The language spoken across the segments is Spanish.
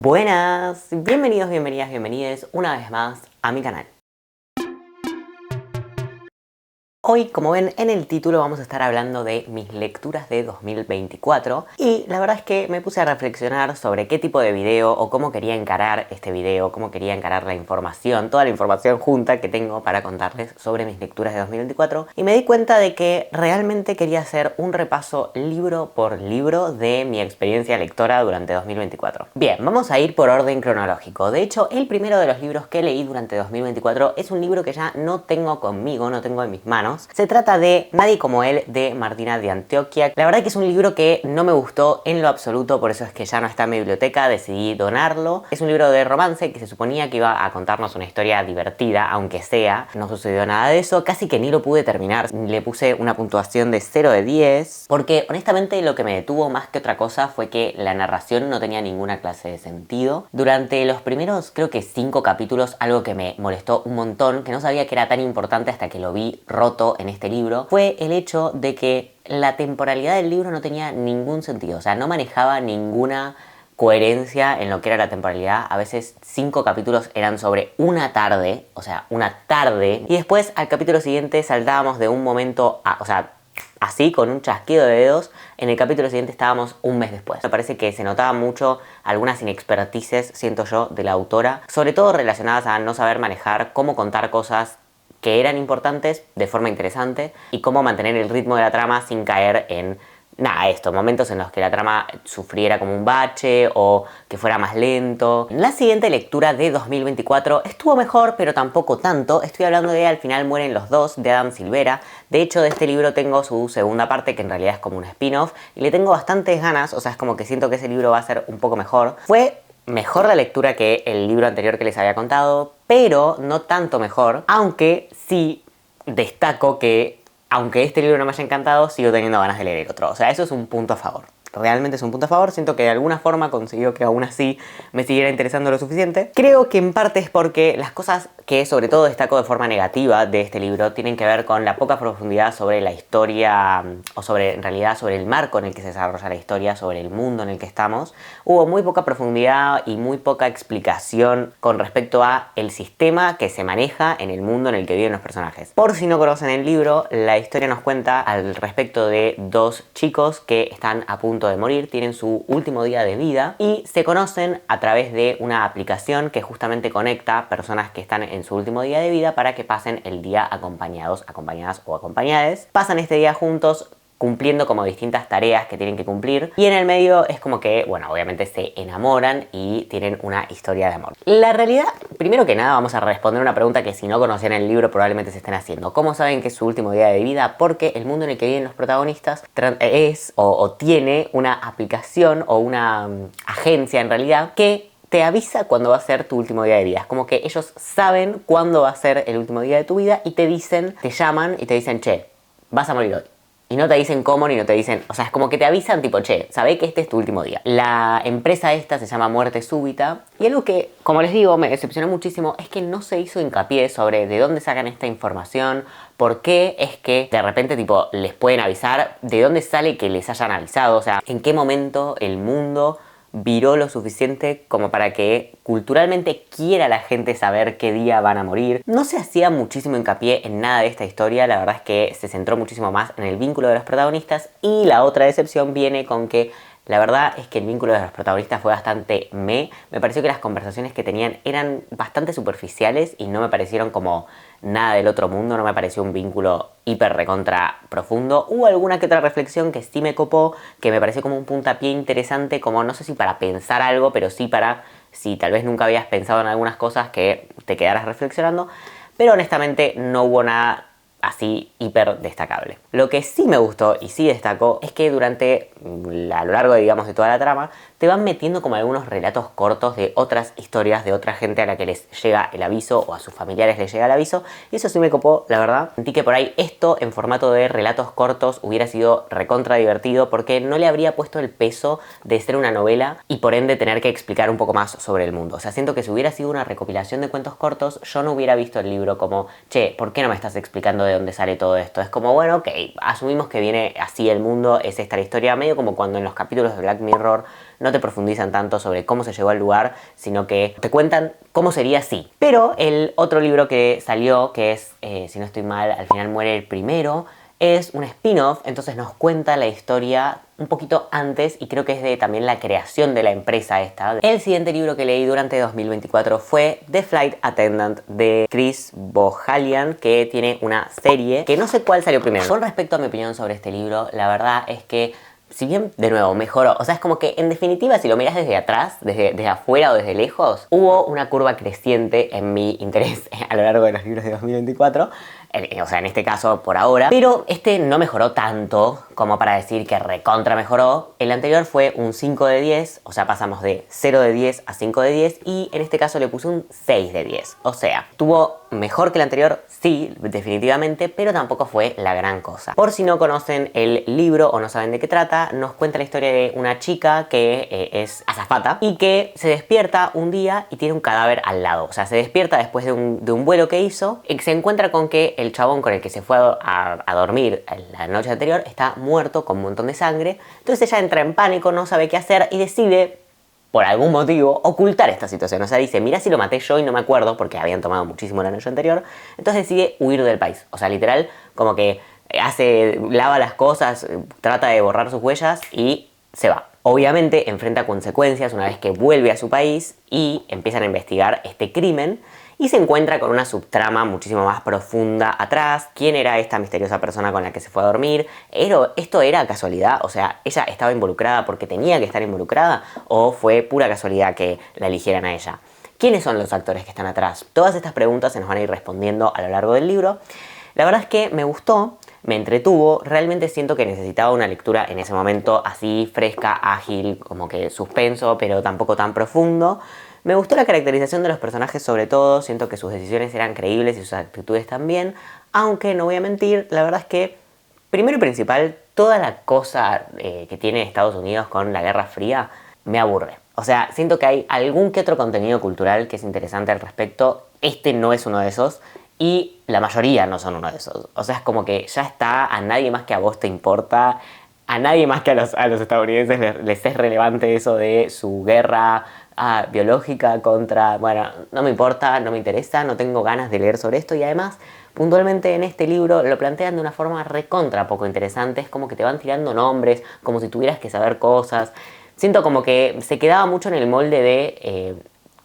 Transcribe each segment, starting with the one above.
Buenas, bienvenidos, bienvenidas, bienvenides una vez más a mi canal. Hoy, como ven en el título, vamos a estar hablando de mis lecturas de 2024 y la verdad es que me puse a reflexionar sobre qué tipo de video o cómo quería encarar este video, cómo quería encarar la información, toda la información junta que tengo para contarles sobre mis lecturas de 2024 y me di cuenta de que realmente quería hacer un repaso libro por libro de mi experiencia lectora durante 2024. Bien, vamos a ir por orden cronológico. De hecho, el primero de los libros que leí durante 2024 es un libro que ya no tengo conmigo, no tengo en mis manos. Se trata de Nadie como él, de Martina de Antioquia. La verdad que es un libro que no me gustó en lo absoluto, por eso es que ya no está en mi biblioteca, decidí donarlo. Es un libro de romance que se suponía que iba a contarnos una historia divertida, aunque sea. No sucedió nada de eso, casi que ni lo pude terminar. Le puse una puntuación de 0 de 10, porque honestamente lo que me detuvo más que otra cosa fue que la narración no tenía ninguna clase de sentido. Durante los primeros, creo que 5 capítulos, algo que me molestó un montón, que no sabía que era tan importante hasta que lo vi roto en este libro, fue el hecho de que la temporalidad del libro no tenía ningún sentido, o sea, no manejaba ninguna coherencia en lo que era la temporalidad. A veces 5 capítulos eran sobre una tarde, o sea, una tarde, y después al capítulo siguiente saltábamos de un momento a, o sea, así, con un chasquido de dedos, en el capítulo siguiente estábamos un mes después. Me parece que se notaba mucho algunas inexpertices, siento yo, de la autora, sobre todo relacionadas a no saber manejar cómo contar cosas que eran importantes de forma interesante y cómo mantener el ritmo de la trama sin caer en estos momentos en los que la trama sufriera como un bache o que fuera más lento. La siguiente lectura de 2024 estuvo mejor, pero tampoco tanto. Estoy hablando de Al final mueren los dos, de Adam Silvera. De hecho, de este libro tengo su segunda parte, que en realidad es como un spin-off, y le tengo bastantes ganas, o sea, es como que siento que ese libro va a ser un poco mejor. Fue mejor la lectura que el libro anterior que les había contado, pero no tanto mejor, aunque sí destaco que, aunque este libro no me haya encantado, sigo teniendo ganas de leer el otro. O sea, eso es un punto a favor. Realmente es un punto a favor, siento que de alguna forma consiguió que aún así me siguiera interesando lo suficiente. Creo que en parte es porque las cosas que sobre todo destaco de forma negativa de este libro tienen que ver con la poca profundidad sobre la historia, o sobre, en realidad, sobre el marco en el que se desarrolla la historia, sobre el mundo en el que estamos. Hubo muy poca profundidad y muy poca explicación con respecto a el sistema que se maneja en el mundo en el que viven los personajes. Por si no conocen el libro, la historia nos cuenta al respecto de dos chicos que están a punto de morir, tienen su último día de vida y se conocen a través de una aplicación que justamente conecta personas que están en su último día de vida para que pasen el día acompañados, acompañadas o acompañades. Pasan este día juntos, cumpliendo como distintas tareas que tienen que cumplir, y en el medio es como que, bueno, obviamente se enamoran y tienen una historia de amor. La realidad, primero que nada, vamos a responder una pregunta que si no conocían el libro probablemente se estén haciendo. ¿Cómo saben que es su último día de vida? Porque el mundo en el que viven los protagonistas es o tiene una aplicación o una agencia en realidad que te avisa cuándo va a ser tu último día de vida. Es como que ellos saben cuándo va a ser el último día de tu vida y te dicen, te llaman y te dicen, che, vas a morir hoy. Y no te dicen cómo, ni no te dicen, o sea, es como que te avisan tipo, che, sabé que este es tu último día. La empresa esta se llama Muerte Súbita. Y algo que, como les digo, me decepcionó muchísimo es que no se hizo hincapié sobre de dónde sacan esta información, por qué es que de repente tipo les pueden avisar, de dónde sale que les hayan avisado, o sea, en qué momento el mundo viró lo suficiente como para que culturalmente quiera la gente saber qué día van a morir. No se hacía muchísimo hincapié en nada de esta historia, la verdad es que se centró muchísimo más en el vínculo de los protagonistas, y la otra decepción viene con que la verdad es que el vínculo de los protagonistas fue bastante me pareció que las conversaciones que tenían eran bastante superficiales y no me parecieron como nada del otro mundo, no me pareció un vínculo hiper recontra profundo. Hubo alguna que otra reflexión que sí me copó, que me pareció como un puntapié interesante, como no sé si para pensar algo, pero sí para, si tal vez nunca habías pensado en algunas cosas, que te quedaras reflexionando, pero honestamente no hubo nada así hiper destacable. Lo que sí me gustó y sí destacó es que durante a lo largo, digamos, de toda la trama te van metiendo como algunos relatos cortos de otras historias de otra gente a la que les llega el aviso o a sus familiares les llega el aviso, y eso sí me copó, la verdad. Sentí que por ahí esto en formato de relatos cortos hubiera sido recontra divertido, porque no le habría puesto el peso de ser una novela y por ende tener que explicar un poco más sobre el mundo. O sea, siento que si hubiera sido una recopilación de cuentos cortos, yo no hubiera visto el libro como, che, ¿por qué no me estás explicando de dónde sale todo esto? Es como, bueno, ok, asumimos que viene así el mundo, es esta la historia, medio como cuando en los capítulos de Black Mirror no te profundizan tanto sobre cómo se llegó al lugar, sino que te cuentan cómo sería así. Pero el otro libro que salió, que es, si no estoy mal, Al final muere el primero, es un spin-off, entonces nos cuenta la historia un poquito antes y creo que es de también la creación de la empresa esta. El siguiente libro que leí durante 2024 fue The Flight Attendant de Chris Bohjalian, que tiene una serie que no sé cuál salió primero. Con respecto a mi opinión sobre este libro, la verdad es que si bien, de nuevo, mejoró, o sea, es como que en definitiva, si lo miras desde atrás, desde afuera o desde lejos, hubo una curva creciente en mi interés a lo largo de los libros de 2024, o sea, en este caso por ahora, pero este no mejoró tanto como para decir que recontra mejoró. El anterior fue un 5 de 10, o sea, pasamos de 0 de 10 a 5 de 10 y en este caso le puse un 6 de 10, o sea, tuvo mejor que el anterior, sí, definitivamente, pero tampoco fue la gran cosa. Por si no conocen el libro o no saben de qué trata, nos cuenta la historia de una chica que es azafata y que se despierta un día y tiene un cadáver al lado. O sea, se despierta después de un vuelo que hizo y se encuentra con que el chabón con el que se fue a dormir la noche anterior está muerto con un montón de sangre. Entonces ella entra en pánico, no sabe qué hacer y decide, por algún motivo, ocultar esta situación. O sea, dice, mira si lo maté yo y no me acuerdo, porque habían tomado muchísimo la noche anterior. Entonces decide huir del país. O sea, literal, como que lava las cosas, trata de borrar sus huellas y se va. Obviamente enfrenta consecuencias una vez que vuelve a su país y empiezan a investigar este crimen y se encuentra con una subtrama muchísimo más profunda atrás. ¿Quién era esta misteriosa persona con la que se fue a dormir? ¿Esto era casualidad? O sea, ¿ella estaba involucrada porque tenía que estar involucrada? ¿O fue pura casualidad que la eligieran a ella? ¿Quiénes son los actores que están atrás? Todas estas preguntas se nos van a ir respondiendo a lo largo del libro. La verdad es que me gustó, me entretuvo, realmente siento que necesitaba una lectura en ese momento así, fresca, ágil, como que suspenso, pero tampoco tan profundo. Me gustó la caracterización de los personajes sobre todo, siento que sus decisiones eran creíbles y sus actitudes también, aunque no voy a mentir, la verdad es que, primero y principal, toda la cosa que tiene Estados Unidos con la Guerra Fría me aburre. O sea, siento que hay algún que otro contenido cultural que es interesante al respecto, este no es uno de esos, y la mayoría no son uno de esos. O sea, es como que ya está, a nadie más que a vos te importa, a nadie más que a los estadounidenses les es relevante eso de su guerra biológica contra... Bueno, no me importa, no me interesa, no tengo ganas de leer sobre esto y además, puntualmente en este libro lo plantean de una forma recontra poco interesante, es como que te van tirando nombres, como si tuvieras que saber cosas. Siento como que se quedaba mucho en el molde de...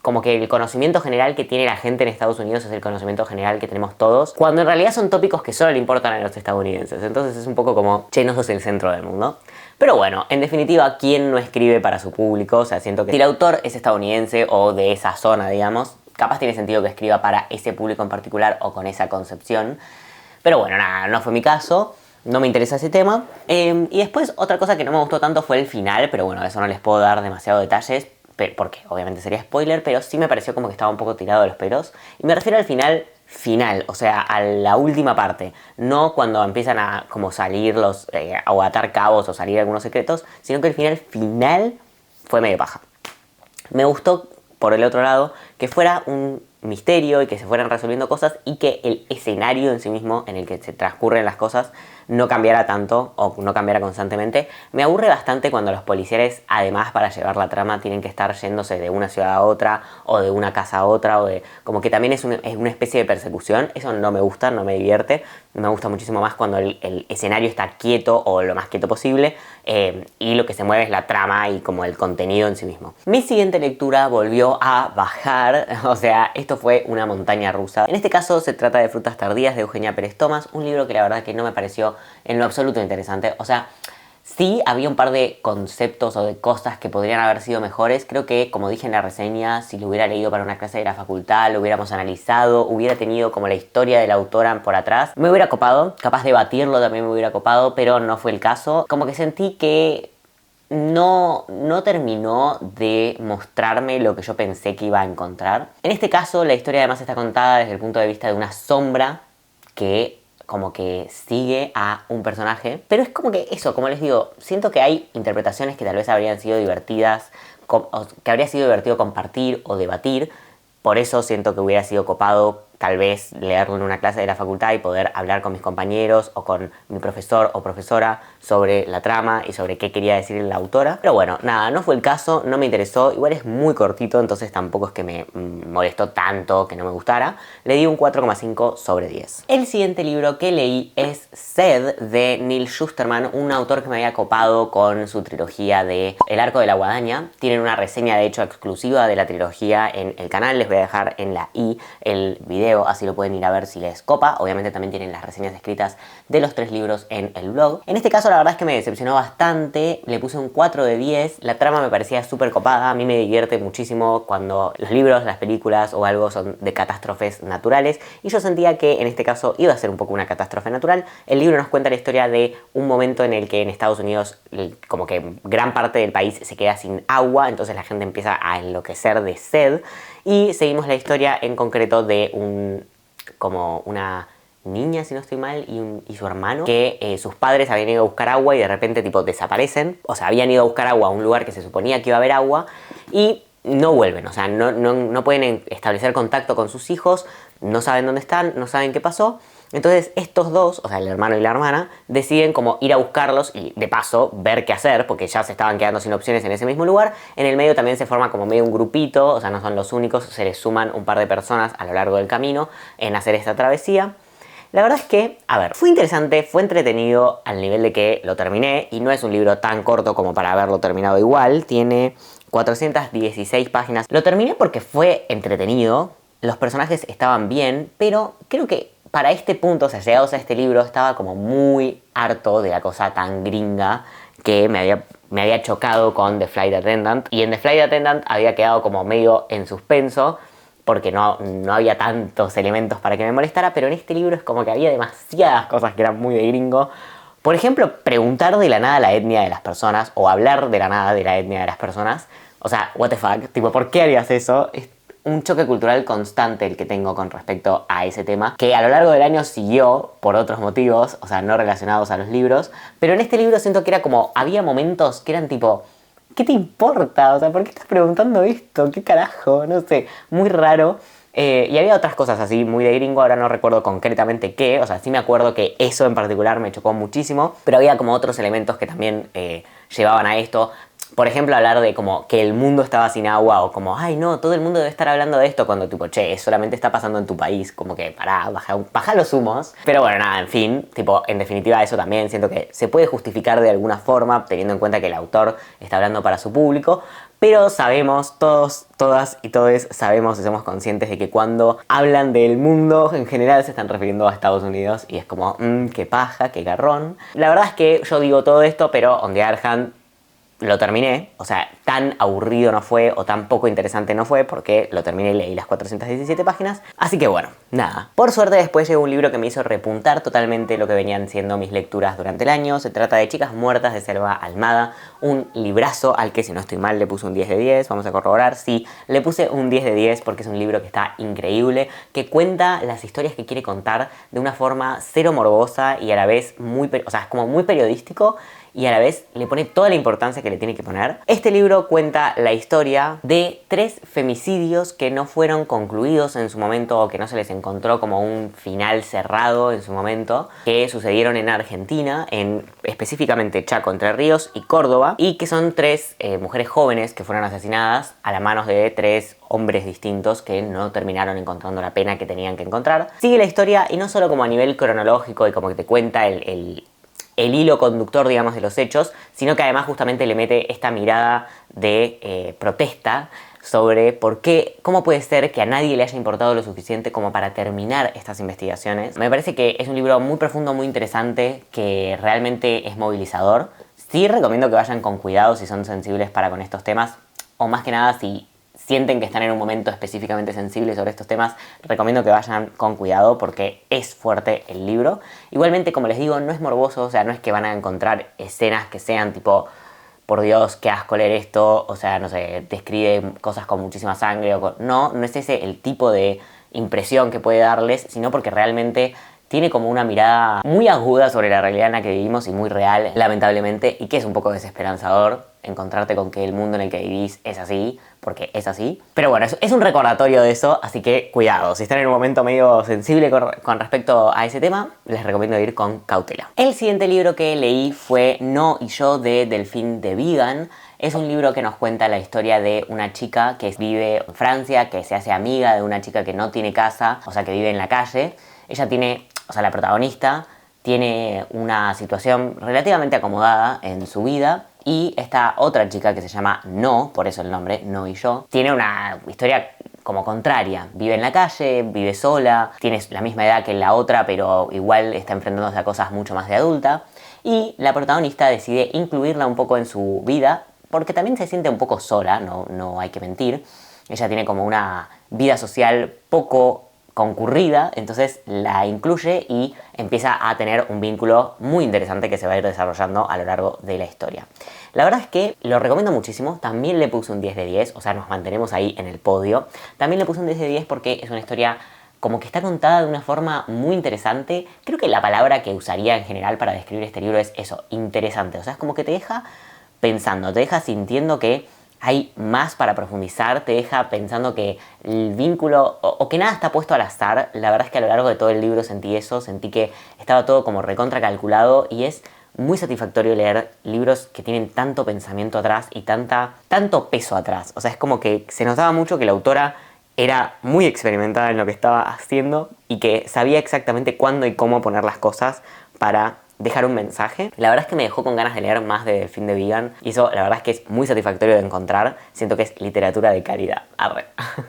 como que el conocimiento general que tiene la gente en Estados Unidos es el conocimiento general que tenemos todos, cuando en realidad son tópicos que solo le importan a los estadounidenses. Entonces es un poco como, che, no sos el centro del mundo. Pero bueno, en definitiva, ¿quién no escribe para su público? O sea, siento que si el autor es estadounidense o de esa zona, digamos, capaz tiene sentido que escriba para ese público en particular o con esa concepción. Pero bueno, nada, no fue mi caso. No me interesa ese tema. Y después, otra cosa que no me gustó tanto fue el final, pero bueno, de eso no les puedo dar demasiados detalles, porque obviamente sería spoiler, pero sí me pareció como que estaba un poco tirado de los pelos. Y me refiero al final, o sea, a la última parte. No cuando empiezan a como salir o atar cabos o salir algunos secretos, sino que el final fue medio paja. Me gustó, por el otro lado, que fuera un misterio y que se fueran resolviendo cosas y que el escenario en sí mismo en el que se transcurren las cosas no cambiara tanto o no cambiara constantemente. Me aburre bastante cuando los policiales, además para llevar la trama, tienen que estar yéndose de una ciudad a otra o de una casa a otra, como que también es una especie de persecución. Eso no me gusta, no me divierte. Me gusta muchísimo más cuando el escenario está quieto o lo más quieto posible y lo que se mueve es la trama y como el contenido en sí mismo. Mi siguiente lectura volvió a bajar, o sea, esto fue una montaña rusa. En este caso se trata de Frutas tardías de Eugenia Pérez Thomas, un libro que la verdad que no me pareció en lo absoluto interesante. O sea, sí había un par de conceptos o de cosas que podrían haber sido mejores. Creo que, como dije en la reseña, si lo hubiera leído para una clase de la facultad, lo hubiéramos analizado, hubiera tenido como la historia de la autora por atrás, me hubiera copado. Capaz debatirlo también me hubiera copado, pero no fue el caso. Como que sentí que no terminó de mostrarme lo que yo pensé que iba a encontrar. En este caso, la historia además está contada desde el punto de vista de una sombra que como que sigue a un personaje, pero es como que eso, como les digo, siento que hay interpretaciones que tal vez habrían sido divertidas, que habría sido divertido compartir o debatir, por eso siento que hubiera sido copado tal vez leerlo en una clase de la facultad y poder hablar con mis compañeros o con mi profesor o profesora sobre la trama y sobre qué quería decir la autora. Pero bueno, nada, no fue el caso, no me interesó. Igual es muy cortito, entonces tampoco es que me molestó tanto que no me gustara. Le di un 4,5 sobre 10. El siguiente libro que leí es Sed, de Neal Shusterman, un autor que me había copado con su trilogía de El Arco de la Guadaña. Tienen una reseña de hecho exclusiva de la trilogía en el canal, les voy a dejar en la i el video, así lo pueden ir a ver si les copa. Obviamente también tienen las reseñas escritas de los 3 libros en el blog. En este caso la verdad es que me decepcionó bastante, le puse un 4 de 10, la trama me parecía súper copada, a mí me divierte muchísimo cuando los libros, las películas o algo son de catástrofes naturales, y yo sentía que en este caso iba a ser un poco una catástrofe natural. El libro nos cuenta la historia de un momento en el que en Estados Unidos como que gran parte del país se queda sin agua, entonces la gente empieza a enloquecer de sed, y seguimos la historia en concreto de una niña, si no estoy mal, y su hermano, que sus padres habían ido a buscar agua y de repente tipo desaparecen. O sea, habían ido a buscar agua a un lugar que se suponía que iba a haber agua y no vuelven. O sea, no pueden establecer contacto con sus hijos, no saben dónde están, no saben qué pasó. Entonces estos dos, o sea, el hermano y la hermana, deciden como ir a buscarlos y de paso ver qué hacer, porque ya se estaban quedando sin opciones en ese mismo lugar. En el medio también se forma como medio un grupito, o sea, no son los únicos, se les suman un par de personas a lo largo del camino en hacer esta travesía. La verdad es que, a ver, fue interesante, fue entretenido al nivel de que lo terminé, y no es un libro tan corto como para haberlo terminado igual, tiene 416 páginas. Lo terminé porque fue entretenido, los personajes estaban bien, pero creo que para este punto, o sea, llegados a este libro, estaba como muy harto de la cosa tan gringa que me había chocado con The Flight Attendant, y en The Flight Attendant había quedado como medio en suspenso, porque no había tantos elementos para que me molestara, pero en este libro es como que había demasiadas cosas que eran muy de gringo. Por ejemplo, preguntar de la nada la etnia de las personas, o hablar de la nada de la etnia de las personas. O sea, what the fuck, tipo, ¿por qué harías eso? Es un choque cultural constante el que tengo con respecto a ese tema, que a lo largo del año siguió por otros motivos, o sea, no relacionados a los libros, pero en este libro siento que era como, había momentos que eran tipo, ¿qué te importa? O sea, ¿por qué estás preguntando esto? ¿Qué carajo? No sé, muy raro. Y había otras cosas así, muy de gringo, ahora no recuerdo concretamente qué. O sea, sí me acuerdo que eso en particular me chocó muchísimo, pero había como otros elementos que también llevaban a esto. Por ejemplo, hablar de como que el mundo estaba sin agua, o como, ay no, todo el mundo debe estar hablando de esto, cuando tipo, che, solamente está pasando en tu país, como que pará, baja los humos. Pero bueno, nada, en fin, tipo, en definitiva eso también siento que se puede justificar de alguna forma, teniendo en cuenta que el autor está hablando para su público. Pero sabemos, todos, todas y todes sabemos y somos conscientes de que cuando hablan del mundo en general se están refiriendo a Estados Unidos, y es como, qué paja, qué garrón. La verdad es que yo digo todo esto, pero on the other hand, lo terminé, o sea, tan aburrido no fue, o tan poco interesante no fue, porque lo terminé y leí las 417 páginas. Así que bueno, nada. Por suerte después llegó un libro que me hizo repuntar totalmente lo que venían siendo mis lecturas durante el año. Se trata de Chicas Muertas, de Selva Almada, un librazo al que, si no estoy mal, le puse un 10 de 10. Vamos a corroborar, sí, le puse un 10 de 10 porque es un libro que está increíble, que cuenta las historias que quiere contar de una forma cero morbosa y a la vez o sea, es como muy periodístico, y a la vez le pone toda la importancia que le tiene que poner. Este libro cuenta la historia de 3 femicidios que no fueron concluidos en su momento, o que no se les encontró como un final cerrado en su momento, que sucedieron en Argentina, en específicamente Chaco, Entre Ríos y Córdoba, y que son 3 mujeres jóvenes que fueron asesinadas a las manos de 3 hombres distintos que no terminaron encontrando la pena que tenían que encontrar. Sigue la historia, y no solo como a nivel cronológico y como que te cuenta el hilo conductor, digamos, de los hechos, sino que además justamente le mete esta mirada de protesta sobre cómo puede ser que a nadie le haya importado lo suficiente como para terminar estas investigaciones. Me parece que es un libro muy profundo, muy interesante, que realmente es movilizador. Sí recomiendo que vayan con cuidado si son sensibles para con estos temas, o más que nada si sienten que están en un momento específicamente sensible sobre estos temas, recomiendo que vayan con cuidado porque es fuerte el libro. Igualmente, como les digo, no es morboso, o sea, no es que van a encontrar escenas que sean tipo, por Dios, qué asco leer esto, o sea, no sé, describe cosas con muchísima sangre, no es ese el tipo de impresión que puede darles, sino porque realmente tiene como una mirada muy aguda sobre la realidad en la que vivimos, y muy real, lamentablemente, y que es un poco desesperanzador. encontrarte con que el mundo en el que vivís es así, porque es así. Pero bueno, es un recordatorio de eso, así que cuidado, si están en un momento medio sensible con respecto a ese tema, les recomiendo ir con cautela. El siguiente libro que leí fue No y yo de Delphine de Vigan. Es un libro que nos cuenta la historia de una chica que vive en Francia, que se hace amiga de una chica que no tiene casa, o sea, que vive en la calle. Ella tiene, o sea, la protagonista tiene una situación relativamente acomodada en su vida y esta otra chica que se llama No, por eso el nombre, No y yo, tiene una historia como contraria. Vive en la calle, vive sola, tiene la misma edad que la otra, pero igual está enfrentándose a cosas mucho más de adulta. Y la protagonista decide incluirla un poco en su vida, porque también se siente un poco sola, no hay que mentir. Ella tiene como una vida social poco concurrida, entonces la incluye y empieza a tener un vínculo muy interesante que se va a ir desarrollando a lo largo de la historia. La verdad es que lo recomiendo muchísimo, también le puse un 10 de 10, o sea, nos mantenemos ahí en el podio. También le puse un 10 de 10 porque es una historia como que está contada de una forma muy interesante. Creo que la palabra que usaría en general para describir este libro es eso, interesante. O sea, es como que te deja pensando, te deja sintiendo que hay más para profundizar, te deja pensando que el vínculo o que nada está puesto al azar. La verdad es que a lo largo de todo el libro sentí eso, sentí que estaba todo como recontra calculado y es muy satisfactorio leer libros que tienen tanto pensamiento atrás y tanto peso atrás. O sea, es como que se notaba mucho que la autora era muy experimentada en lo que estaba haciendo y que sabía exactamente cuándo y cómo poner las cosas para dejar un mensaje. La verdad es que me dejó con ganas de leer más de Delphine de Vigan y eso la verdad es que es muy satisfactorio de encontrar. Siento que es literatura de calidad. Arre.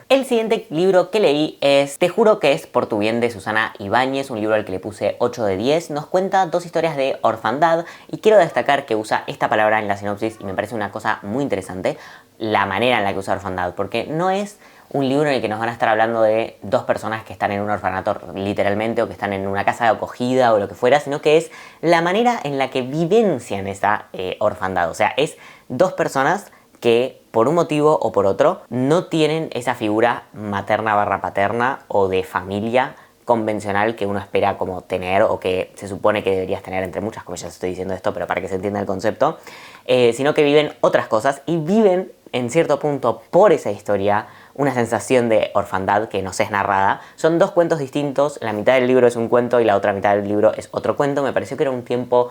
El siguiente libro que leí es Te juro que es por tu bien de Susana Ibáñez, un libro al que le puse 8 de 10. Nos cuenta dos historias de orfandad y quiero destacar que usa esta palabra en la sinopsis y me parece una cosa muy interesante la manera en la que usa orfandad, porque no es un libro en el que nos van a estar hablando de dos personas que están en un orfanato literalmente o que están en una casa de acogida o lo que fuera, sino que es la manera en la que vivencian esa orfandad. O sea, es dos personas que por un motivo o por otro no tienen esa figura materna barra paterna o de familia convencional que uno espera como tener o que se supone que deberías tener, entre muchas comillas estoy diciendo esto, pero para que se entienda el concepto, sino que viven otras cosas y viven en cierto punto por esa historia una sensación de orfandad que nos es narrada. Son dos cuentos distintos, la mitad del libro es un cuento y la otra mitad del libro es otro cuento. Me pareció que era un tiempo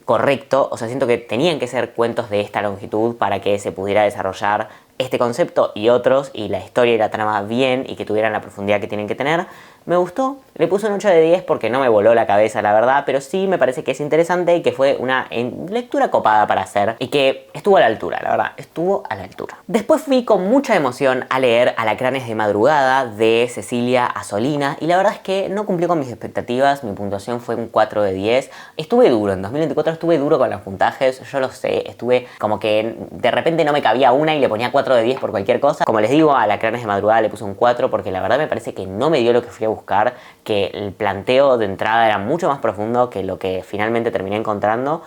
correcto, o sea, siento que tenían que ser cuentos de esta longitud para que se pudiera desarrollar este concepto y otros, y la historia y la trama bien, y que tuvieran la profundidad que tienen que tener. Me gustó, le puse un 8 de 10 porque no me voló la cabeza, la verdad, pero sí me parece que es interesante y que fue una lectura copada para hacer y que estuvo a la altura, la verdad, estuvo a la altura. Después fui con mucha emoción a leer Alacranes de madrugada de Cecilia Azzolina y la verdad es que no cumplió con mis expectativas, mi puntuación fue un 4 de 10. Estuve duro, en 2024 estuve duro con los puntajes, yo lo sé, estuve como que de repente no me cabía una y le ponía 4 de 10 por cualquier cosa. Como les digo, a Alacranes de madrugada le puse un 4 porque la verdad me parece que no me dio lo que fui a buscar, que el planteo de entrada era mucho más profundo que lo que finalmente terminé encontrando.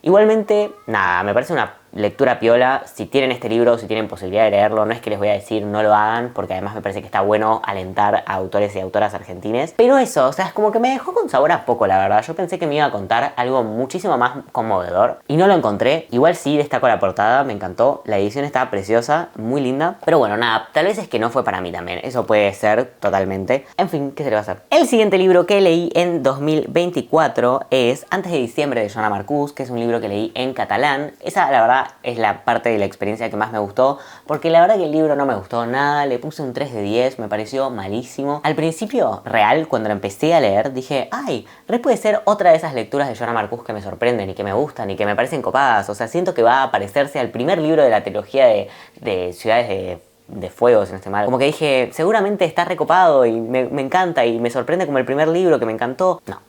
Igualmente, nada, me parece una lectura piola. Si tienen este libro, si tienen posibilidad de leerlo, no es que les voy a decir no lo hagan, porque además me parece que está bueno alentar a autores y autoras argentines. Pero eso, o sea, es como que me dejó con sabor a poco, la verdad. Yo pensé que me iba a contar algo muchísimo más conmovedor y no lo encontré. Igual sí destaco la portada, me encantó. La edición está preciosa, muy linda. Pero bueno, nada, tal vez es que no fue para mí también. Eso puede ser totalmente. En fin, ¿qué se le va a hacer? El siguiente libro que leí en 2024 es Antes de diciembre de Joana Marcús, que es un libro que leí en catalán. Esa, la verdad, es la parte de la experiencia que más me gustó, porque la verdad que el libro no me gustó nada, le puse un 3 de 10, me pareció malísimo. Al principio, real, cuando lo empecé a leer, dije, ay, puede ser otra de esas lecturas de Joana Marcús que me sorprenden y que me gustan y que me parecen copadas. O sea, siento que va a parecerse al primer libro de la trilogía de Ciudades de Fuego, si no estoy mal. Como que dije, seguramente está recopado y me encanta y me sorprende como el primer libro que me encantó. No.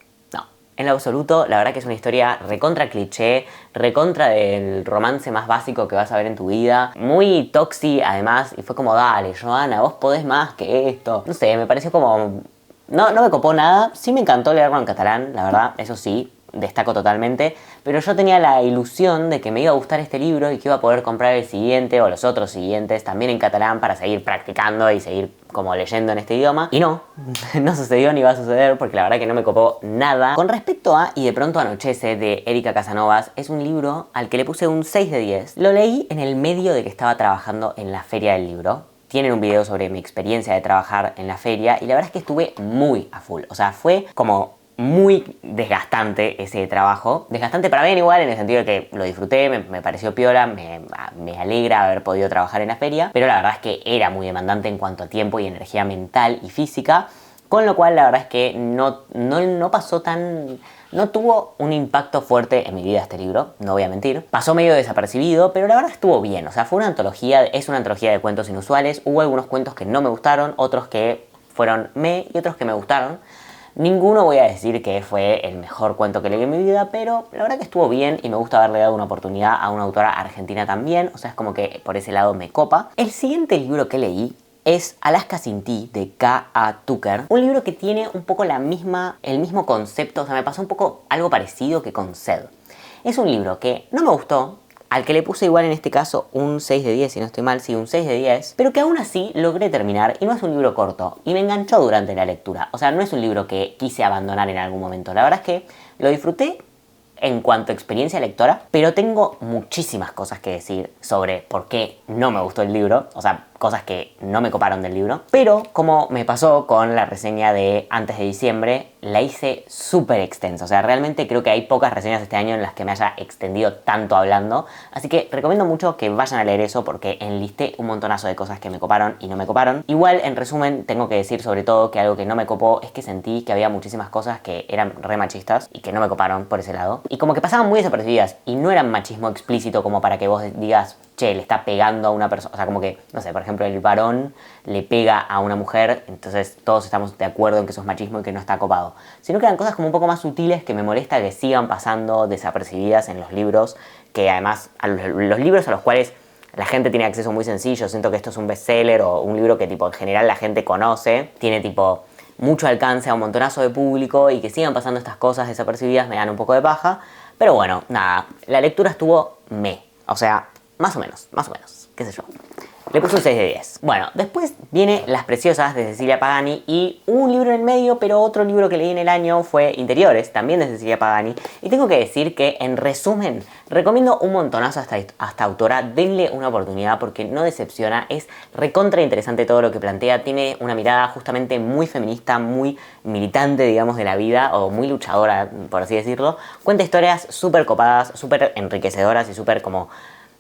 En lo absoluto, la verdad que es una historia recontra cliché, recontra del romance más básico que vas a ver en tu vida. Muy toxi, además, y fue como, dale, Joana, vos podés más que esto. No sé, me pareció como... No me copó nada. Sí me encantó leerlo en catalán, la verdad, eso sí. destaco totalmente, pero yo tenía la ilusión de que me iba a gustar este libro y que iba a poder comprar el siguiente o los otros siguientes también en catalán para seguir practicando y seguir como leyendo en este idioma. Y no, no sucedió ni va a suceder porque la verdad que no me copó nada. Con respecto a Y de pronto anochece de Erika Casanovas, es un libro al que le puse un 6 de 10. Lo leí en el medio de que estaba trabajando en la feria del libro. Tienen un video sobre mi experiencia de trabajar en la feria y la verdad es que estuve muy a full. O sea, fue como muy desgastante ese trabajo. Desgastante para bien igual, en el sentido de que lo disfruté, me pareció piola, me alegra haber podido trabajar en la feria, pero la verdad es que era muy demandante en cuanto a tiempo y energía mental y física, con lo cual la verdad es que no pasó tan... No tuvo un impacto fuerte en mi vida este libro, no voy a mentir. Pasó medio desapercibido, pero la verdad estuvo bien. O sea, fue una antología, es una antología de cuentos inusuales. Hubo algunos cuentos que no me gustaron, otros que fueron y otros que me gustaron. Ninguno voy a decir que fue el mejor cuento que leí en mi vida, pero la verdad que estuvo bien y me gusta haberle dado una oportunidad a una autora argentina también. O sea, es como que por ese lado me copa. El siguiente libro que leí es Alaska sin ti, de K.A. Tucker. Un libro que tiene un poco el mismo concepto, o sea, me pasó un poco algo parecido que con Sed. Es un libro que no me gustó, al que le puse igual en este caso un 6 de 10, si no estoy mal, sí, un 6 de 10, pero que aún así logré terminar y no es un libro corto y me enganchó durante la lectura. O sea, no es un libro que quise abandonar en algún momento. La verdad es que lo disfruté en cuanto a experiencia lectora, pero tengo muchísimas cosas que decir sobre por qué no me gustó el libro, o sea, cosas que no me coparon del libro, pero como me pasó con la reseña de Antes de diciembre, la hice súper extensa, o sea, realmente creo que hay pocas reseñas este año en las que me haya extendido tanto hablando, así que recomiendo mucho que vayan a leer eso porque enlisté un montonazo de cosas que me coparon y no me coparon. Igual, en resumen, tengo que decir sobre todo que algo que no me copó es que sentí que había muchísimas cosas que eran re machistas y que no me coparon por ese lado, y como que pasaban muy desapercibidas y no eran machismo explícito como para que vos digas, che, le está pegando a una persona, o sea, como que, no sé, por ejemplo, el varón le pega a una mujer, entonces todos estamos de acuerdo en que eso es machismo y que no está copado. Sino que eran cosas como un poco más sutiles que me molesta que sigan pasando desapercibidas en los libros, que además, los libros a los cuales la gente tiene acceso muy sencillo, siento que esto es un bestseller o un libro que tipo en general la gente conoce, tiene tipo mucho alcance a un montonazo de público y que sigan pasando estas cosas desapercibidas me dan un poco de paja, pero bueno, nada, la lectura estuvo o sea, más o menos, qué sé yo. Le puse un 6 de 10. Bueno, después viene Las Preciosas de Cecilia Pagani y un libro en el medio, pero otro libro que leí en el año fue Interiores, también de Cecilia Pagani. Y tengo que decir que, en resumen, recomiendo un montonazo a esta autora. Denle una oportunidad porque no decepciona, es recontra interesante todo lo que plantea. Tiene una mirada justamente muy feminista, muy militante, digamos, de la vida, o muy luchadora, por así decirlo. Cuenta historias súper copadas, súper enriquecedoras y súper como...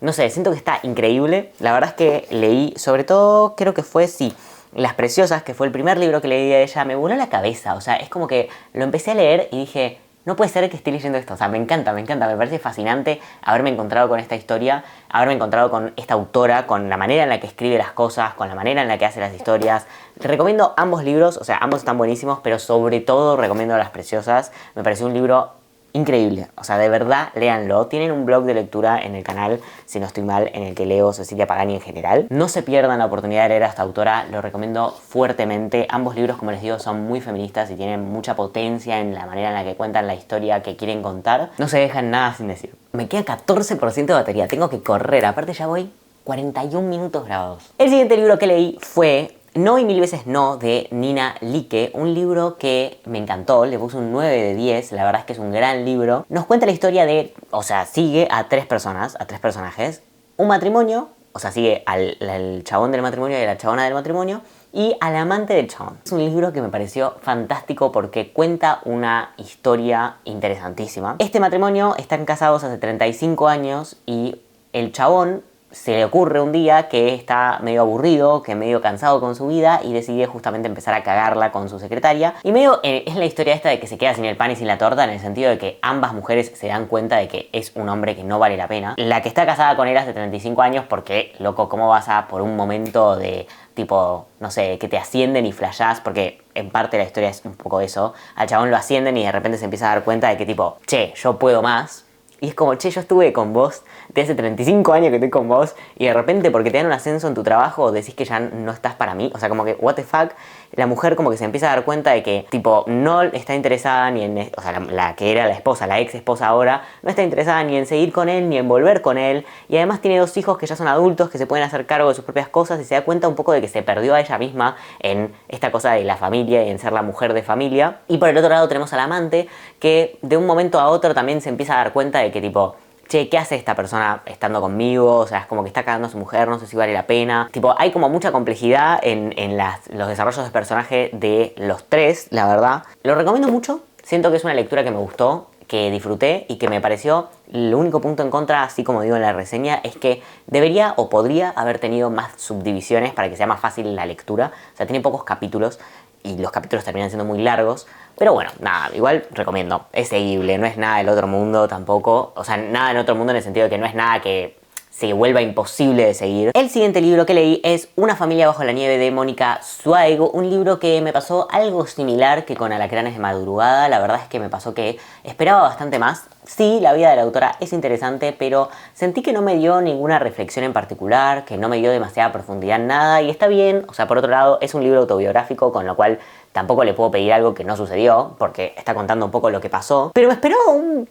No sé, siento que está increíble. La verdad es que leí, sobre todo, creo que fue, sí, Las Preciosas, que fue el primer libro que leí de ella, me voló la cabeza. O sea, es como que lo empecé a leer y dije, no puede ser que esté leyendo esto. O sea, me encanta, me parece fascinante haberme encontrado con esta historia, haberme encontrado con esta autora, con la manera en la que escribe las cosas, con la manera en la que hace las historias. Te recomiendo ambos libros, o sea, ambos están buenísimos, pero sobre todo recomiendo Las Preciosas. Me pareció un libro increíble, o sea, de verdad, léanlo. Tienen un blog de lectura en el canal, si no estoy mal, en el que leo Cecilia Pagani en general. No se pierdan la oportunidad de leer a esta autora, lo recomiendo fuertemente. Ambos libros, como les digo, son muy feministas y tienen mucha potencia en la manera en la que cuentan la historia que quieren contar. No se dejan nada sin decir. Me queda 14% de batería, tengo que correr, aparte ya voy 41 minutos grabados. El siguiente libro que leí fue No y mil veces no, de Nina Like, un libro que me encantó, le puse un 9 de 10, la verdad es que es un gran libro. Nos cuenta la historia de, o sea, sigue a tres personajes, un matrimonio, o sea, sigue al chabón del matrimonio y a la chabona del matrimonio, y al amante del chabón. Es un libro que me pareció fantástico porque cuenta una historia interesantísima. Este matrimonio están casados hace 35 años y el chabón se le ocurre un día que está medio aburrido, que medio cansado con su vida y decide justamente empezar a cagarla con su secretaria. Y medio es la historia esta de que se queda sin el pan y sin la torta, en el sentido de que ambas mujeres se dan cuenta de que es un hombre que no vale la pena. La que está casada con él hace 35 años porque, loco, ¿cómo vas a por un momento de tipo, no sé, que te ascienden y flashás? Porque en parte la historia es un poco eso. Al chabón lo ascienden y de repente se empieza a dar cuenta de que tipo, che, yo puedo más. Y es como, che, yo estuve con vos de hace 35 años que estoy con vos y de repente porque te dan un ascenso en tu trabajo decís que ya no estás para mí. O sea, como que, what the fuck. La mujer como que se empieza a dar cuenta de que, tipo, no está interesada ni en... O sea, la que era la esposa, la ex esposa ahora, no está interesada ni en seguir con él, ni en volver con él. Y además tiene 2 hijos que ya son adultos, que se pueden hacer cargo de sus propias cosas y se da cuenta un poco de que se perdió a ella misma en esta cosa de la familia y en ser la mujer de familia. Y por el otro lado tenemos al amante que de un momento a otro también se empieza a dar cuenta de que, tipo, che, ¿qué hace esta persona estando conmigo? O sea, es como que está cagando a su mujer, no sé si vale la pena. Tipo, hay como mucha complejidad en los desarrollos de personaje de los 3, la verdad. Lo recomiendo mucho. Siento que es una lectura que me gustó, que disfruté y que me pareció... El único punto en contra, así como digo en la reseña, es que debería o podría haber tenido más subdivisiones para que sea más fácil la lectura. O sea, tiene pocos capítulos y los capítulos terminan siendo muy largos. Pero bueno, nada, igual recomiendo. Es seguible, no es nada del otro mundo tampoco. O sea, nada del otro mundo en el sentido de que no es nada que se vuelva imposible de seguir. El siguiente libro que leí es Una familia bajo la nieve de Mónica Zuaigo, un libro que me pasó algo similar que con Alacranes de madrugada. La verdad es que me pasó que esperaba bastante más. Sí, la vida de la autora es interesante, pero sentí que no me dio ninguna reflexión en particular, que no me dio demasiada profundidad en nada, y está bien. O sea, por otro lado, es un libro autobiográfico, con lo cual tampoco le puedo pedir algo que no sucedió, porque está contando un poco lo que pasó. Pero me esperaba un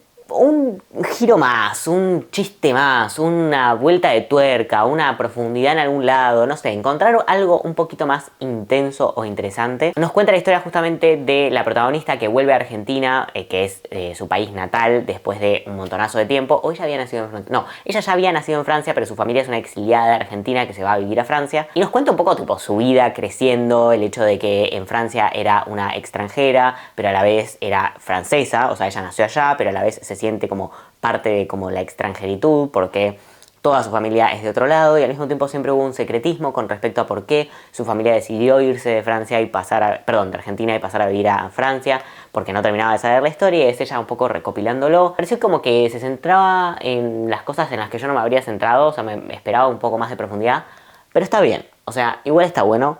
giro más, un chiste más, una vuelta de tuerca, una profundidad en algún lado, no sé, encontrar algo un poquito más intenso o interesante. Nos cuenta la historia justamente de la protagonista que vuelve a Argentina, que es su país natal, después de un montonazo de tiempo. O ella había nacido en Francia. No, ella ya había nacido en Francia, pero su familia es una exiliada de Argentina que se va a vivir a Francia. Y nos cuenta un poco tipo su vida creciendo, el hecho de que en Francia era una extranjera, pero a la vez era francesa, o sea, ella nació allá, pero a la vez se siente como parte de como la extranjeritud, porque toda su familia es de otro lado y al mismo tiempo siempre hubo un secretismo con respecto a por qué su familia decidió irse de Francia y pasar a, perdón, de Argentina y pasar a vivir a Francia, porque no terminaba de saber la historia y es ella un poco recopilándolo. Pareció como que se centraba en las cosas en las que yo no me habría centrado, o sea, me esperaba un poco más de profundidad, pero está bien, o sea, igual está bueno.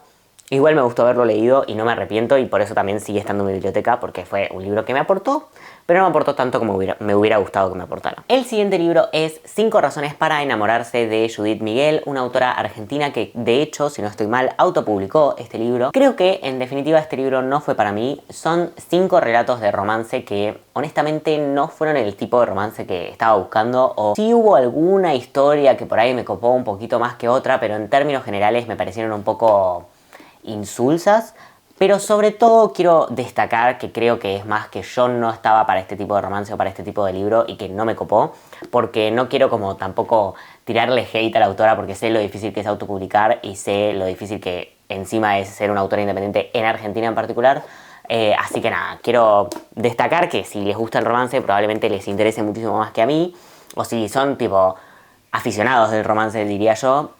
Igual me gustó haberlo leído y no me arrepiento y por eso también sigue estando en mi biblioteca, porque fue un libro que me aportó, pero no me aportó tanto como me hubiera gustado que me aportara. El siguiente libro es 5 razones para enamorarse de Judith Miguel, una autora argentina que de hecho, si no estoy mal, autopublicó este libro. Creo que en definitiva este libro no fue para mí. Son 5 relatos de romance que honestamente no fueron el tipo de romance que estaba buscando, o sí hubo alguna historia que por ahí me copó un poquito más que otra, pero en términos generales me parecieron un poco insulsas. Pero sobre todo quiero destacar que creo que es más que yo no estaba para este tipo de romance o para este tipo de libro y que no me copó, porque no quiero como tampoco tirarle hate a la autora, porque sé lo difícil que es autopublicar y sé lo difícil que encima es ser una autora independiente en Argentina en particular. Así que nada, quiero destacar que si les gusta el romance probablemente les interese muchísimo más que a mí, o si son tipo aficionados del romance diría yo.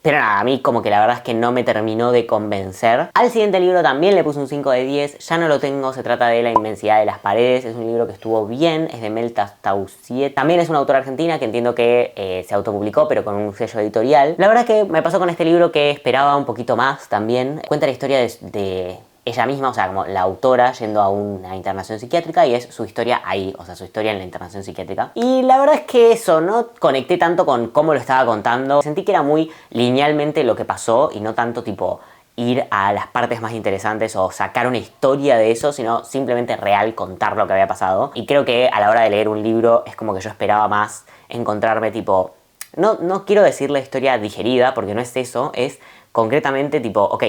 Pero nada, a mí como que la verdad es que no me terminó de convencer. Al siguiente libro también le puse un 5 de 10, ya no lo tengo, se trata de La inmensidad de las paredes, es un libro que estuvo bien, es de Mel Tausiet. También es una autora argentina que entiendo que se autopublicó, pero con un sello editorial. La verdad que me pasó con este libro que esperaba un poquito más también. Cuenta la historia de ella misma, o sea, como la autora yendo a una internación psiquiátrica y es su historia ahí, o sea, su historia en la internación psiquiátrica. Y la verdad es que eso, no conecté tanto con cómo lo estaba contando. Sentí que era muy linealmente lo que pasó y no tanto tipo ir a las partes más interesantes o sacar una historia de eso, sino simplemente real contar lo que había pasado. Y creo que a la hora de leer un libro es como que yo esperaba más encontrarme tipo... No quiero decir la historia digerida, porque no es eso, es concretamente tipo, ok,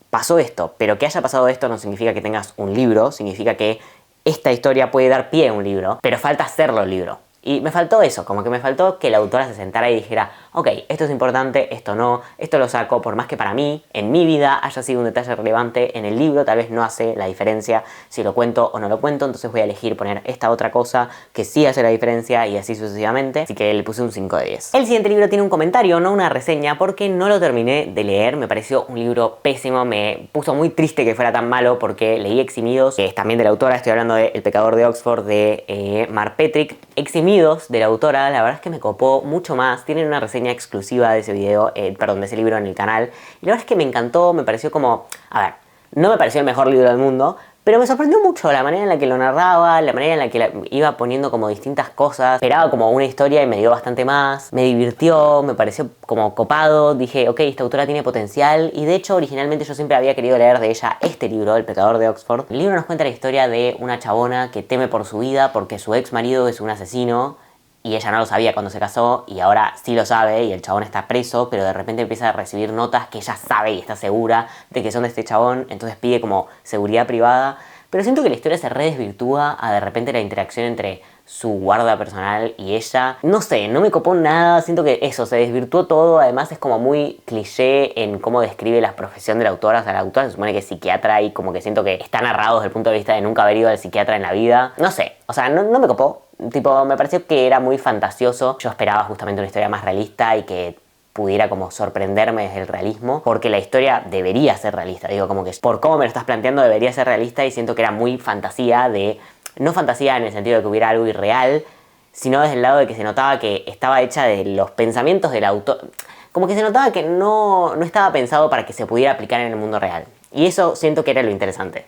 pasó esto, pero que haya pasado esto no significa que tengas un libro, significa que esta historia puede dar pie a un libro, pero falta hacerlo el libro. Y me faltó eso, como que me faltó que la autora se sentara y dijera, ok, esto es importante, esto no, esto lo saco, por más que para mí, en mi vida, haya sido un detalle relevante, en el libro tal vez no hace la diferencia si lo cuento o no lo cuento, entonces voy a elegir poner esta otra cosa que sí hace la diferencia y así sucesivamente, así que le puse un 5 de 10. El siguiente libro tiene un comentario, no una reseña, porque no lo terminé de leer, me pareció un libro pésimo, me puso muy triste que fuera tan malo porque leí Eximidos, que es también de la autora, estoy hablando de El pecador de Oxford de Mark Petrick. Eximidos de la autora, la verdad es que me copó mucho más. Tienen una reseña exclusiva de ese video, perdón, de ese libro en el canal. Y la verdad es que me encantó, me pareció como... A ver, no me pareció el mejor libro del mundo, Pero me sorprendió mucho la manera en la que lo narraba, la manera en la que iba poniendo como distintas cosas. Esperaba como una historia y me dio bastante más. Me divirtió, me pareció como copado. Dije, ok, esta autora tiene potencial. Y de hecho, originalmente yo siempre había querido leer de ella este libro, El pecador de Oxford. El libro nos cuenta la historia de una chabona que teme por su vida porque su ex marido es un asesino. Y ella no lo sabía cuando se casó y ahora sí lo sabe y el chabón está preso, pero de repente empieza a recibir notas que ella sabe y está segura de que son de este chabón, entonces pide como seguridad privada. Pero siento que la historia se redesvirtúa a de repente la interacción entre su guarda personal y ella. No sé, no me copó nada, siento que eso, se desvirtuó todo, además es como muy cliché en cómo describe la profesión de la autora. O sea, la autora se supone que es psiquiatra y como que siento que está narrado desde el punto de vista de nunca haber ido al psiquiatra en la vida. No sé, o sea, no me copó. Tipo, me pareció que era muy fantasioso. Yo esperaba justamente una historia más realista y que pudiera como sorprenderme desde el realismo, porque la historia debería ser realista. Digo, como que por cómo me lo estás planteando debería ser realista y siento que era muy fantasía de... No fantasía en el sentido de que hubiera algo irreal, sino desde el lado de que se notaba que estaba hecha de los pensamientos del autor. Como que se notaba que no estaba pensado para que se pudiera aplicar en el mundo real. Y eso siento que era lo interesante.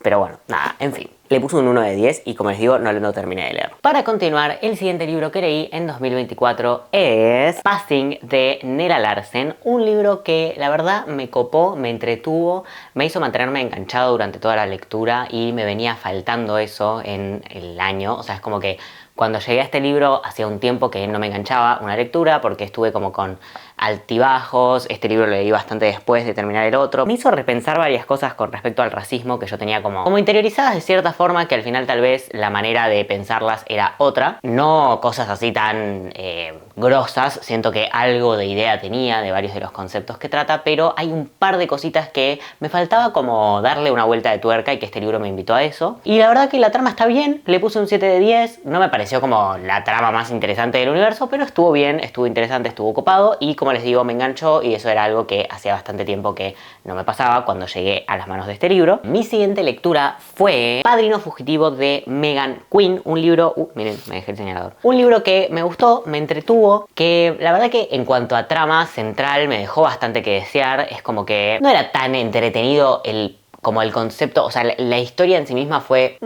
Pero bueno, nada, en fin. Le puse un 1 de 10 y como les digo, no lo terminé de leer. Para continuar, el siguiente libro que leí en 2024 es Passing de Nella Larsen. Un libro que la verdad me copó, me entretuvo, me hizo mantenerme enganchado durante toda la lectura y me venía faltando eso en el año. O sea, es como que cuando llegué a este libro hacía un tiempo que no me enganchaba una lectura porque estuve como con altibajos. Este libro lo leí bastante después de terminar el otro. Me hizo repensar varias cosas con respecto al racismo que yo tenía como interiorizadas de cierta forma, que al final tal vez la manera de pensarlas era otra. No cosas así tan grosas, siento que algo de idea tenía de varios de los conceptos que trata, pero hay un par de cositas que me faltaba como darle una vuelta de tuerca y que este libro me invitó a eso. Y la verdad que la trama está bien, le puse un 7 de 10, no me pareció como la trama más interesante del universo, pero estuvo bien, estuvo interesante, estuvo copado y como les digo me enganchó y eso era algo que hacía bastante tiempo que no me pasaba cuando llegué a las manos de este libro. Mi siguiente lectura fue Padrino Fugitivo de Megan Quinn, un libro, miren, me dejé el señalador, un libro que me gustó, me entretuvo, que la verdad que en cuanto a trama central me dejó bastante que desear. Es como que no era tan entretenido como el concepto, o sea, la historia en sí misma fue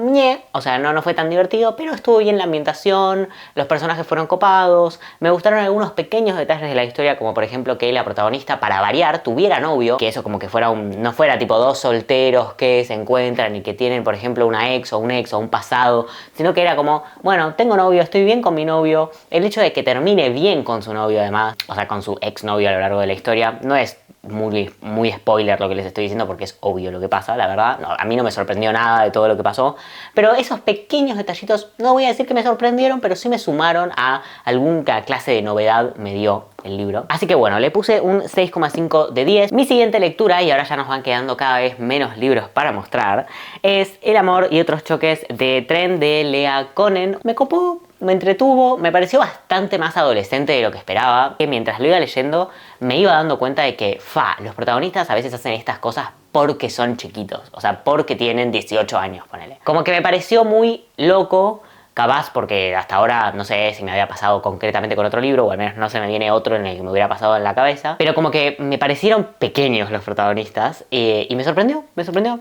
o sea, no fue tan divertido, pero estuvo bien la ambientación, los personajes fueron copados, me gustaron algunos pequeños detalles de la historia, como por ejemplo que la protagonista, para variar, tuviera novio, que eso como que fuera no fuera tipo dos solteros que se encuentran y que tienen, por ejemplo, una ex o un pasado, sino que era como, bueno, tengo novio, estoy bien con mi novio. El hecho de que termine bien con su novio además, o sea, con su ex novio a lo largo de la historia, no es muy spoiler lo que les estoy diciendo porque es obvio lo que pasa, la verdad. No, a mí no me sorprendió nada de todo lo que pasó, pero esos pequeños detallitos, no voy a decir que me sorprendieron, pero sí me sumaron a alguna clase de novedad me dio el libro. Así que bueno, le puse un 6,5 de 10. Mi siguiente lectura, y ahora ya nos van quedando cada vez menos libros para mostrar, es El amor y otros choques de tren de Leah Conen. Me copó, me entretuvo, me pareció bastante más adolescente de lo que esperaba, que mientras lo iba leyendo me iba dando cuenta de que, los protagonistas a veces hacen estas cosas porque son chiquitos, o sea, porque tienen 18 años, ponele. Como que me pareció muy loco, capaz porque hasta ahora no sé si me había pasado concretamente con otro libro, o al menos no se me viene otro en el que me hubiera pasado en la cabeza, pero como que me parecieron pequeños los protagonistas y me sorprendió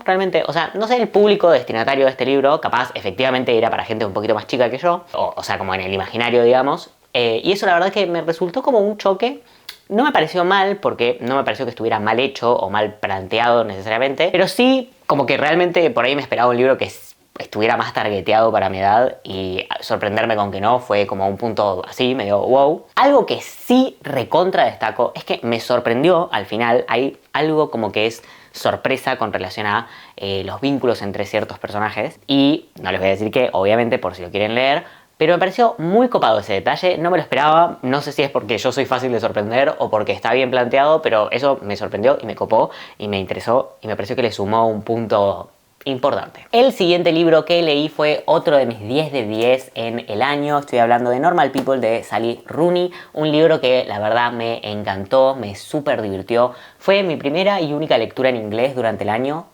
realmente. O sea, no sé el público destinatario de este libro, capaz efectivamente era para gente un poquito más chica que yo, o sea, como en el imaginario, digamos, y eso la verdad que me resultó como un choque. No me pareció mal, porque no me pareció que estuviera mal hecho o mal planteado necesariamente, pero sí como que realmente por ahí me esperaba un libro que estuviera más targeteado para mi edad, y sorprenderme con que no fue como un punto así, medio wow. Algo que sí recontra destaco es que me sorprendió al final, hay algo como que es sorpresa con relación a los vínculos entre ciertos personajes, y no les voy a decir que, obviamente, por si lo quieren leer, pero me pareció muy copado ese detalle, no me lo esperaba, no sé si es porque yo soy fácil de sorprender o porque está bien planteado, pero eso me sorprendió y me copó y me interesó y me pareció que le sumó un punto importante. El siguiente libro que leí fue otro de mis 10 de 10 en el año. Estoy hablando de Normal People de Sally Rooney, un libro que la verdad me encantó, me súper divirtió. Fue mi primera y única lectura en inglés durante el año,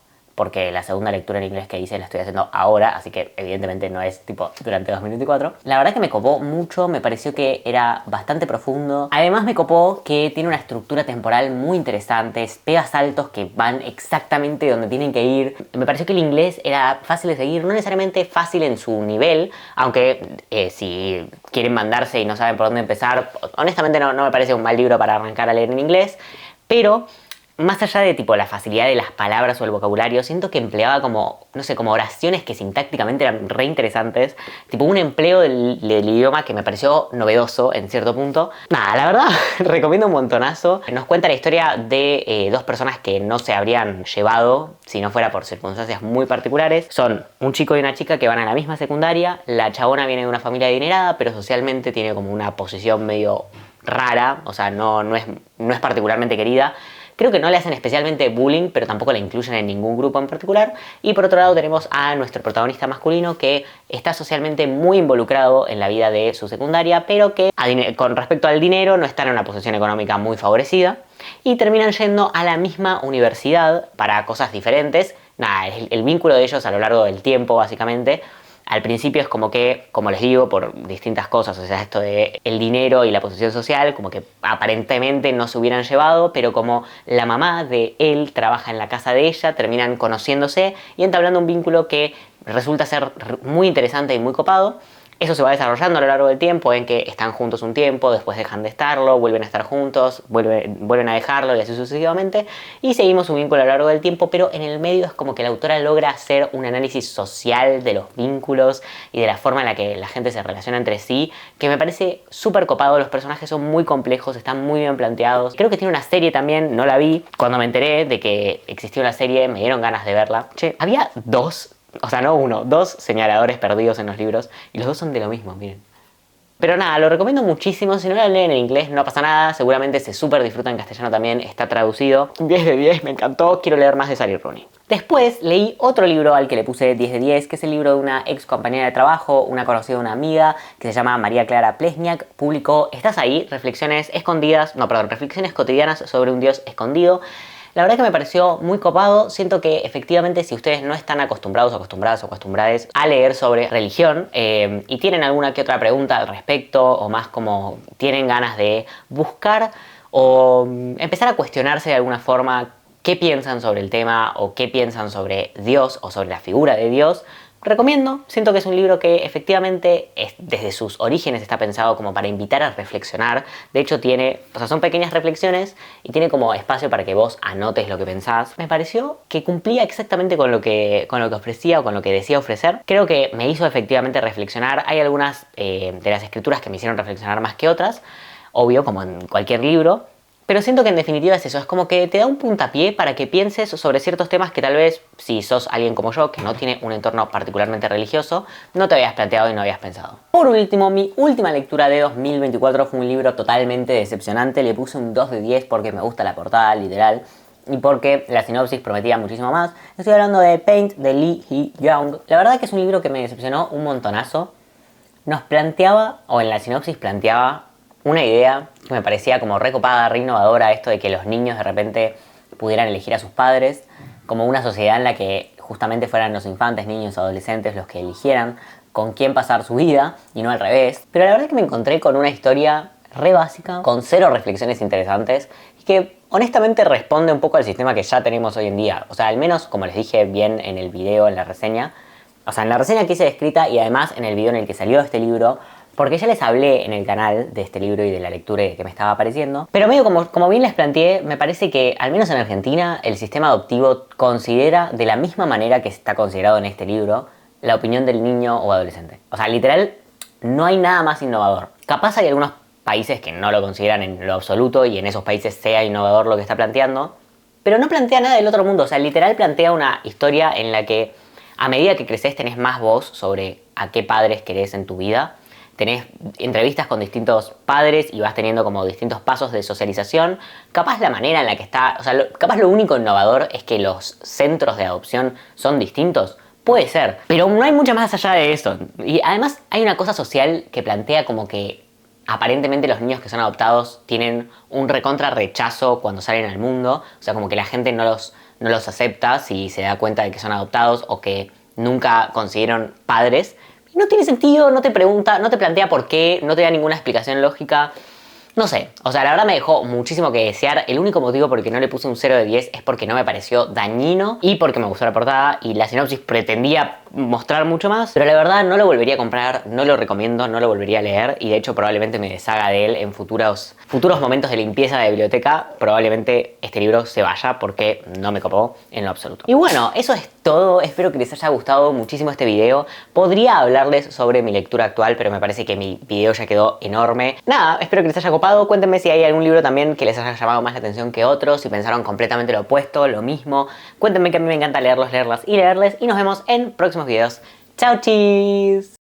porque la segunda lectura en inglés que hice la estoy haciendo ahora, así que evidentemente no es tipo durante 2024. La verdad que me copó mucho, me pareció que era bastante profundo. Además me copó que tiene una estructura temporal muy interesante, pega saltos que van exactamente donde tienen que ir. Me pareció que el inglés era fácil de seguir, no necesariamente fácil en su nivel, aunque si quieren mandarse y no saben por dónde empezar, honestamente no me parece un mal libro para arrancar a leer en inglés, pero más allá de tipo la facilidad de las palabras o el vocabulario, siento que empleaba como, no sé, como oraciones que sintácticamente eran re interesantes, tipo un empleo del idioma que me pareció novedoso en cierto punto. Nada, la verdad, recomiendo un montonazo. Nos cuenta la historia de dos personas que no se habrían llevado si no fuera por circunstancias muy particulares. Son un chico y una chica que van a la misma secundaria. La chabona viene de una familia adinerada, pero socialmente tiene como una posición medio rara, o sea, no es particularmente querida. Creo que no le hacen especialmente bullying, pero tampoco la incluyen en ningún grupo en particular. Y por otro lado tenemos a nuestro protagonista masculino que está socialmente muy involucrado en la vida de su secundaria, pero que con respecto al dinero no está en una posición económica muy favorecida. Y terminan yendo a la misma universidad para cosas diferentes. Nada, el vínculo de ellos a lo largo del tiempo básicamente. Al principio es como que, como les digo, por distintas cosas, o sea, esto de el dinero y la posición social, como que aparentemente no se hubieran llevado, pero como la mamá de él trabaja en la casa de ella, terminan conociéndose y entablando un vínculo que resulta ser muy interesante y muy copado. Eso se va desarrollando a lo largo del tiempo, en que están juntos un tiempo, después dejan de estarlo, vuelven a estar juntos, vuelven a dejarlo y así sucesivamente. Y seguimos un vínculo a lo largo del tiempo, pero en el medio es como que la autora logra hacer un análisis social de los vínculos y de la forma en la que la gente se relaciona entre sí, que me parece súper copado. Los personajes son muy complejos, están muy bien planteados. Creo que tiene una serie también, no la vi. Cuando me enteré de que existía una serie, me dieron ganas de verla. Che, había dos, o sea, no uno, dos señaladores perdidos en los libros y los dos son de lo mismo, miren. Pero nada, lo recomiendo muchísimo. Si no lo leen en inglés no pasa nada, seguramente se súper disfruta en castellano también, está traducido. 10 de 10, me encantó, quiero leer más de Sally Rooney. Después leí otro libro al que le puse 10 de 10, que es el libro de una ex compañera de trabajo, una conocida, una amiga, que se llama María Clara Plesniak. Publicó ¿Estás ahí? Reflexiones cotidianas sobre un Dios escondido. La verdad que me pareció muy copado. Siento que efectivamente si ustedes no están acostumbrados, acostumbradas o acostumbrades a leer sobre religión y tienen alguna que otra pregunta al respecto o más como tienen ganas de buscar o empezar a cuestionarse de alguna forma qué piensan sobre el tema o qué piensan sobre Dios o sobre la figura de Dios, recomiendo. Siento que es un libro que efectivamente desde sus orígenes está pensado como para invitar a reflexionar. De hecho son pequeñas reflexiones y tiene como espacio para que vos anotes lo que pensás. Me pareció que cumplía exactamente con lo que ofrecía o con lo que decía ofrecer. Creo que me hizo efectivamente reflexionar. Hay algunas de las escrituras que me hicieron reflexionar más que otras, obvio, como en cualquier libro. Pero siento que en definitiva es eso, es como que te da un puntapié para que pienses sobre ciertos temas que tal vez, si sos alguien como yo, que no tiene un entorno particularmente religioso, no te habías planteado y no habías pensado. Por último, mi última lectura de 2024 fue un libro totalmente decepcionante. Le puse un 2 de 10 porque me gusta la portada, literal, y porque la sinopsis prometía muchísimo más. Estoy hablando de Paint, de Lee Hee-young. La verdad que es un libro que me decepcionó un montonazo. Nos planteaba, o en la sinopsis planteaba, una idea que me parecía como recopada, re innovadora, esto de que los niños de repente pudieran elegir a sus padres, como una sociedad en la que justamente fueran los infantes, niños, adolescentes los que eligieran con quién pasar su vida y no al revés. Pero la verdad es que me encontré con una historia re básica, con cero reflexiones interesantes y que honestamente responde un poco al sistema que ya tenemos hoy en día. O sea, al menos como les dije bien en el video, en la reseña, o sea, en la reseña que hice escrita y además en el video en el que salió este libro, porque ya les hablé en el canal de este libro y de la lectura que me estaba pareciendo. Pero medio como bien les planteé, me parece que, al menos en Argentina, el sistema adoptivo considera de la misma manera que está considerado en este libro la opinión del niño o adolescente. O sea, literal, no hay nada más innovador. Capaz hay algunos países que no lo consideran en lo absoluto y en esos países sea innovador lo que está planteando, pero no plantea nada del otro mundo. O sea, literal plantea una historia en la que a medida que creces tenés más voz sobre a qué padres querés en tu vida. Tenés entrevistas con distintos padres y vas teniendo como distintos pasos de socialización. Capaz la manera en la que está, o sea, capaz lo único innovador es que los centros de adopción son distintos. Puede ser, pero no hay mucho más allá de eso. Y además hay una cosa social que plantea como que aparentemente los niños que son adoptados tienen un recontra rechazo cuando salen al mundo. O sea, como que la gente no no los acepta si se da cuenta de que son adoptados o que nunca consiguieron padres. Y no tiene sentido, no te pregunta, no te plantea por qué, no te da ninguna explicación lógica. No sé, o sea, la verdad me dejó muchísimo que desear. El único motivo por el que no le puse un 0 de 10 es porque no me pareció dañino y porque me gustó la portada y la sinopsis pretendía mostrar mucho más, pero la verdad no lo volvería a comprar, no lo recomiendo, no lo volvería a leer y de hecho probablemente me deshaga de él en futuros momentos de limpieza de biblioteca. Probablemente este libro se vaya porque no me copó en lo absoluto. Y bueno, eso es todo. Espero que les haya gustado muchísimo este video. Podría hablarles sobre mi lectura actual, pero me parece que mi video ya quedó enorme. Nada, espero que les haya copado. Cuéntenme si hay algún libro también que les haya llamado más la atención que otros, si pensaron completamente lo opuesto, lo mismo. Cuéntenme, que a mí me encanta leerlos, leerlas y leerles. Y nos vemos en próximos videos. ¡Chao, chis!